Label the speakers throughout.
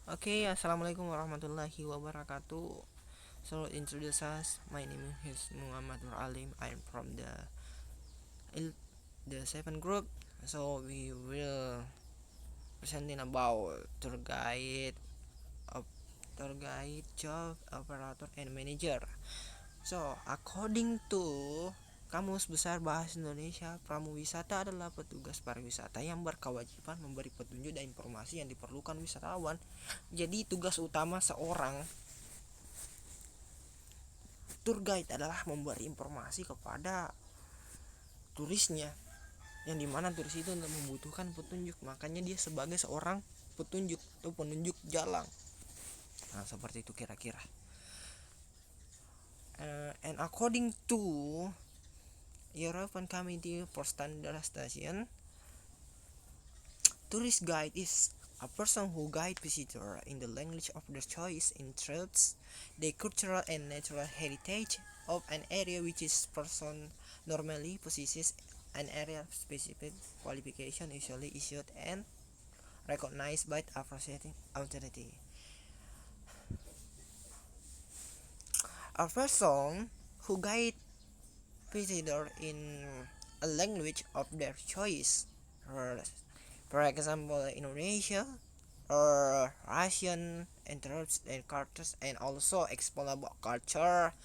Speaker 1: Okay, assalamualaikum warahmatullahi wabarakatuh. So introduce us. My name is Muhammad Nur Alim. I'm from the seventh group. So we will presenting about op- tour guide, job, operator, and manager. So according to Kamus Besar Bahasa Indonesia, pramuwisata adalah petugas pariwisata yang berkewajiban memberi petunjuk dan informasi yang diperlukan wisatawan. Jadi tugas utama seorang tour guide adalah memberi informasi kepada turisnya, yang dimana turis itu untuk membutuhkan petunjuk, makanya dia sebagai seorang petunjuk atau penunjuk jalan. Nah, seperti itu kira-kira. And according to European Committee for Standardization, tourist guide is a person who guide visitor in the language of their choice in truths, the cultural and natural heritage of an area, which is person normally possesses an area specific qualification usually issued and recognized by the appropriate authority. A person who guide visitor in a language of their choice, for example, Indonesia or Russian interests and cultures, and also explore about culture,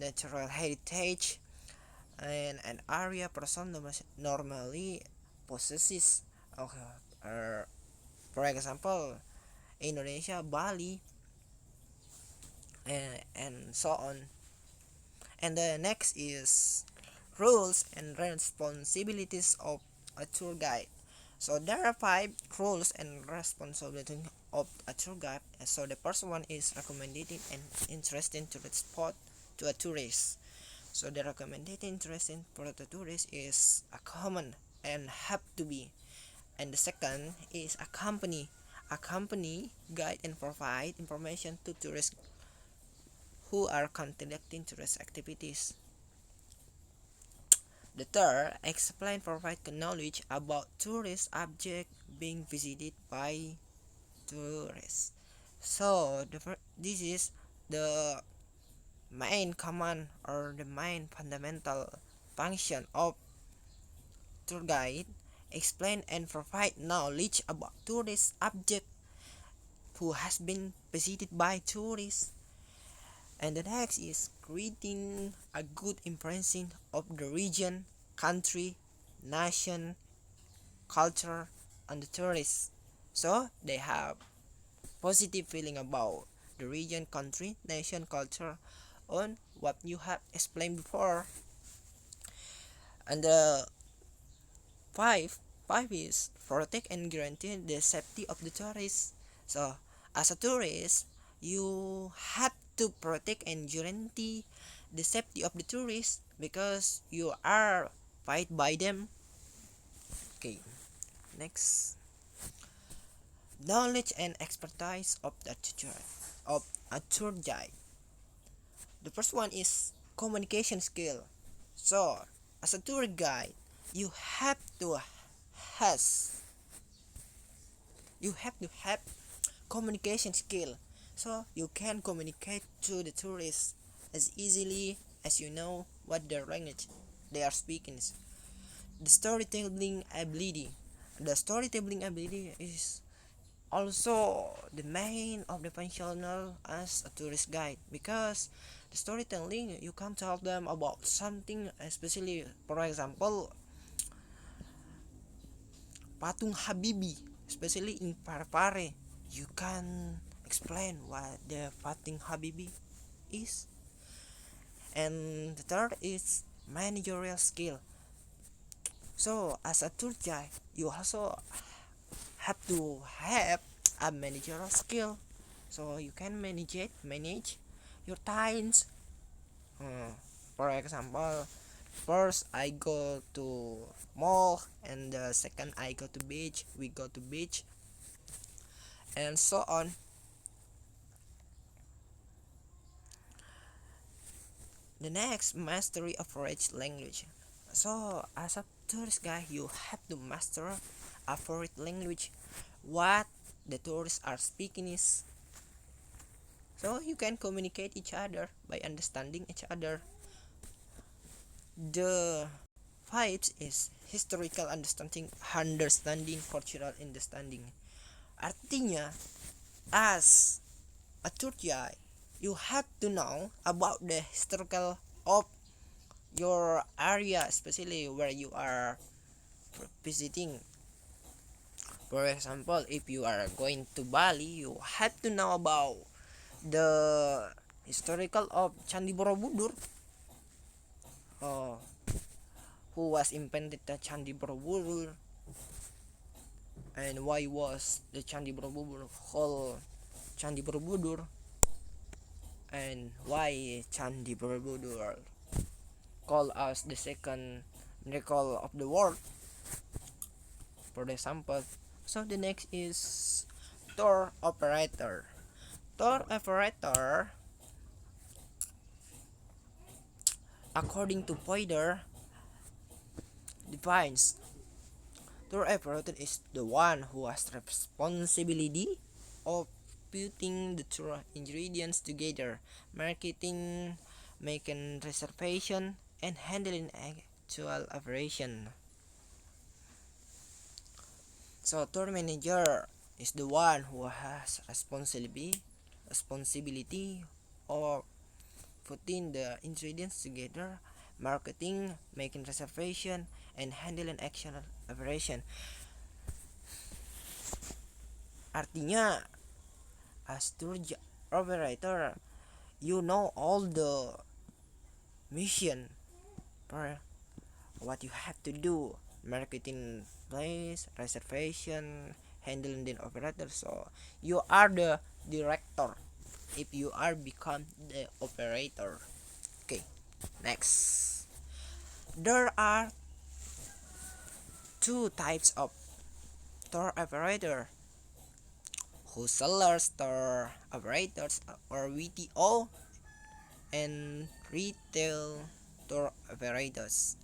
Speaker 1: natural heritage, and an area person normally possesses. Okay, for example, Indonesia, Bali, and so on. And the next is rules and responsibilities of a tour guide. So there are 5 rules and responsibilities of a tour guide. So the first one is recommending and interesting tourist spot to a tourist. So the recommended interesting for the tourist is a common and have to be. And the second is accompany guide and provide information to tourists who are conducting tourist activities. The third, explain provide knowledge about tourist object being visited by tourists. So this is the main command or the main fundamental function of tour guide. Explain and provide knowledge about tourist object who has been visited by tourists. And the next is creating a good impression of the region, country, nation, culture, and the tourists. So they have positive feeling about the region, country, nation, culture on what you have explained before. And the five five is protect and guarantee the safety of the tourists. So as a tourist, you have to protect and guarantee the safety of the tourists because you are paid by them. Okay, next, knowledge and expertise of the teacher of a tour guide. The first one is communication skill. So as a tour guide, you have to has you have to have communication skill, so you can communicate to the tourists as easily as you know what their language they are speaking. The storytelling ability is also the main of the functional as a tourist guide, because the storytelling you can tell them about something, especially for example patung Habibi, especially in Parepare. You can explain what the patung Habibi is. And the third is managerial skill. So as a tour guide, you also have to have a managerial skill, so you can manage your times. For example, first I go to mall, and the second I go to beach, we go to beach, and so on. The next, mastery of foreign language. So as a tourist guy, you have to master a foreign language. What the tourists are speaking is, so you can communicate each other by understanding each other. The vibes is historical understanding cultural understanding. Artinya, as a tour guide, you have to know about the historical of your area, especially where you are visiting. For example, if you are going to Bali, you have to know about the historical of Candi Borobudur. Oh, who was invented the Candi Borobudur, and why was the Candi Borobudur called Candi Borobudur, and why Candi Borobudur called us the second miracle of the world, for example. So the next is tour operator. Tour operator, according to Poider, defines tour operator is the one who has responsibility of putting the tour ingredients together, marketing, making reservation, and handling actual operation. So tour manager is the one who has responsibility of putting the ingredients together, marketing, making reservation, and handling actual operation. Artinya, as tour operator, you know all the mission for what you have to do, marketing place, reservation, handling the operator. So you are the director if you are become the operator. Okay, next, there are two types of tour operator: wholesalers tour operators or VTO, and retail tour operators.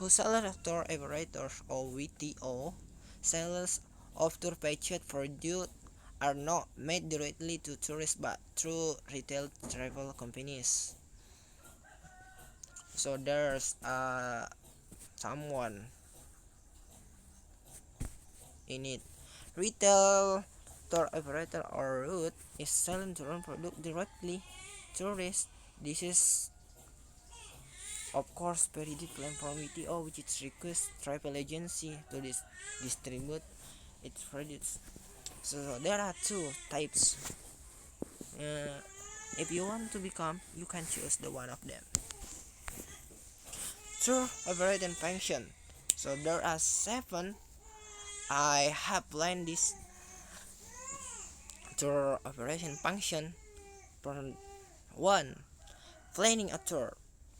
Speaker 1: Wholesaler tour operators or VTO, sellers of tour packages for youth, are not made directly to tourists but through retail travel companies. So there's someone in it. Retail tour operator or route is selling their own product directly to tourists. This is of course very different from VTO, which is request travel agency to distribute its products. So there are two types. Uh, if you want to become, you can choose the one of them. Tour operating function. So there are seven. I have planned this tour operation function. For one, planning a tour.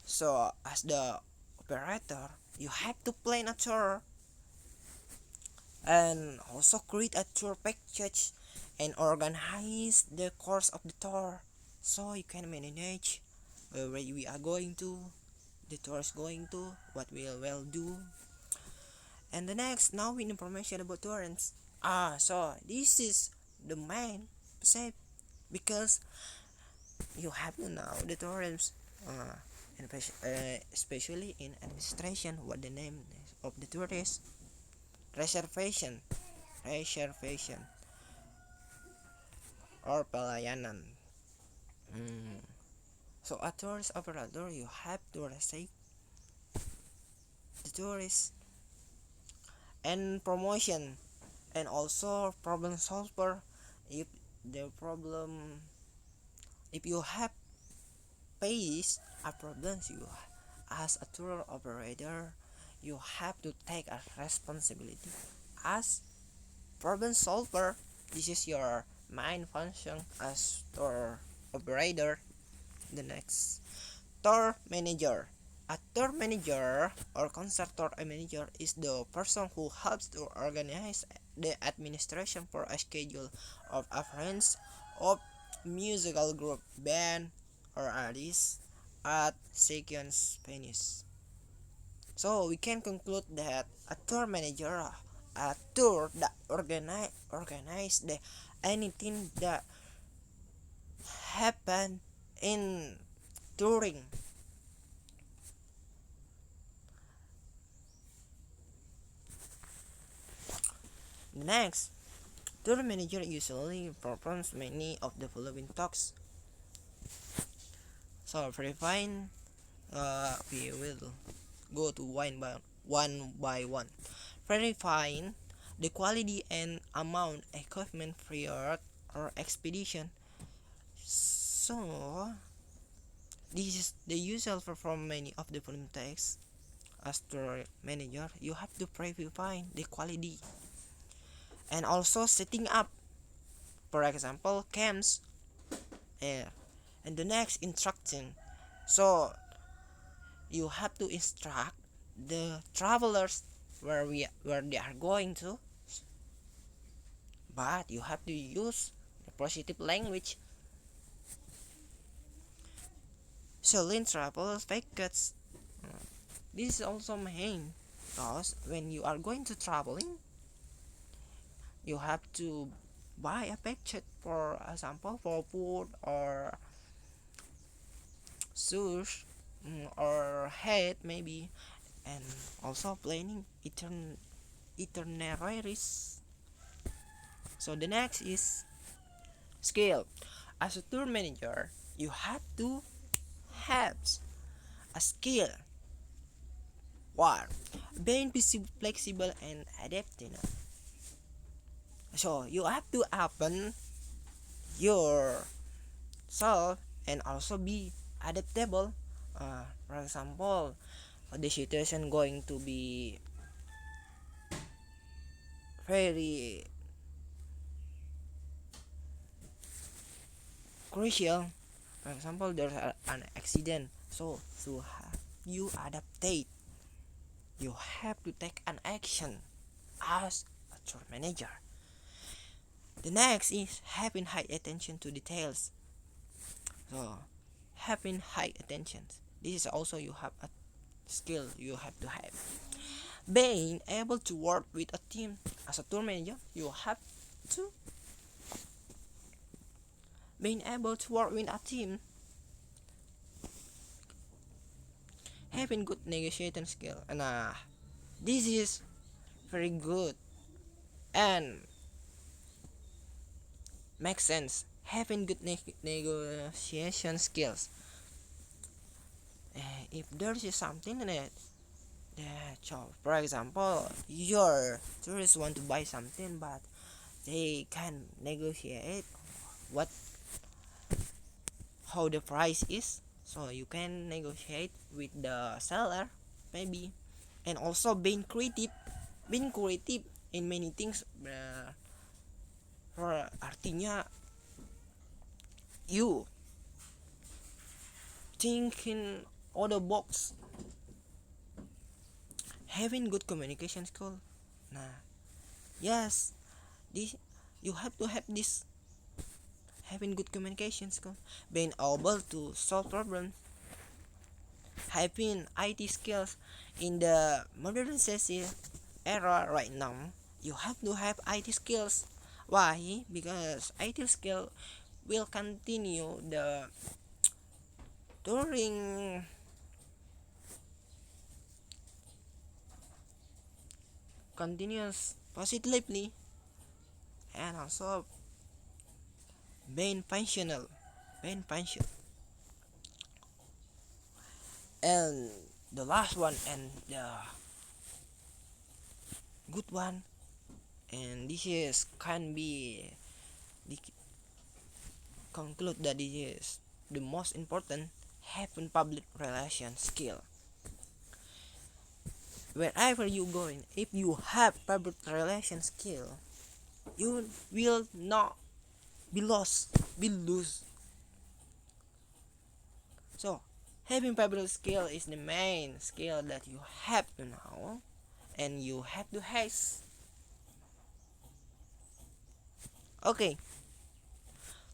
Speaker 1: So as the operator, you have to plan a tour and also create a tour package and organize the course of the tour, so you can manage where we are going to, the tour is going to, what we will do. And the next, now with information about tourists. So this is the main concept, because you have to know the tourists, especially in administration, what the name of the tourist. Reservation or pelayanan. So a tourist operator, you have to receive the tourist, and promotion, and also problem solver. If the problem, if you have faced a problem, you as a tour operator, you have to take a responsibility as problem solver. This is your main function as tour operator. The next, tour manager. A tour manager or concert tour manager is the person who helps to organize the administration for a schedule of events of musical group, band, or artist at sequence venues. So we can conclude that a tour manager a tour that organize the anything that happen in touring. Next, tour manager usually performs many of the following tasks. So verifying, we will go to one by one. Verifying the quality and amount equipment prior or expedition. So this is the usual perform many of the following tasks. As tour manager, you have to verify the quality and also setting up, for example, camps. Yeah. And the next instruction. So you have to instruct the travelers where they are going to, but you have to use the positive language. Selling travel packets. This is also main because when you are going to traveling, you have to buy a packet, for example, for food or shoes, or head maybe, and also planning itineraries. So the next is skill. As a tour manager, you have to have a skill. One, being flexible and adapting. So you have to open yourself and also be adaptable. For example, the situation going to be very crucial. For example, there's an accident, so you adaptate. You have to take an action as a tour manager. The next is having high attention to details. So having high attention. This is also you have a skill you have to have. Being able to work with a team as a tour manager, you have to being able to work with a team. Having good negotiation skill, and this is very good and makes sense. Having good negotiation skills. If there is something that so for example, your tourists want to buy something, but they can negotiate what how the price is, so you can negotiate with the seller maybe. And also being creative in many things, artinya you thinking out the box. Having good communication skill, nah, yes, this you have to have this. Having good communication skill, being able to solve problems, having IT skills. In the modernization era right now, you have to have IT skills. Why? Because IT skill will continue the touring continuous positively, and also being functional. And the last one and the good one, and this is can be the conclude that this is the most important, having public relation skill. Wherever you going, if you have public relation skill, you will not be lose. So having public skill is the main skill that you have to know and you have to have. Okay,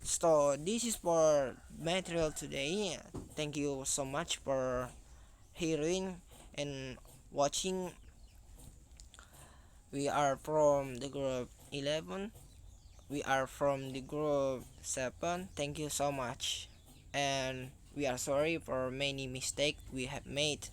Speaker 1: so this is for material today. Thank you so much for hearing and watching We are from the group 11. We are from the group 7. Thank you so much. And we are sorry for many mistakes we have made.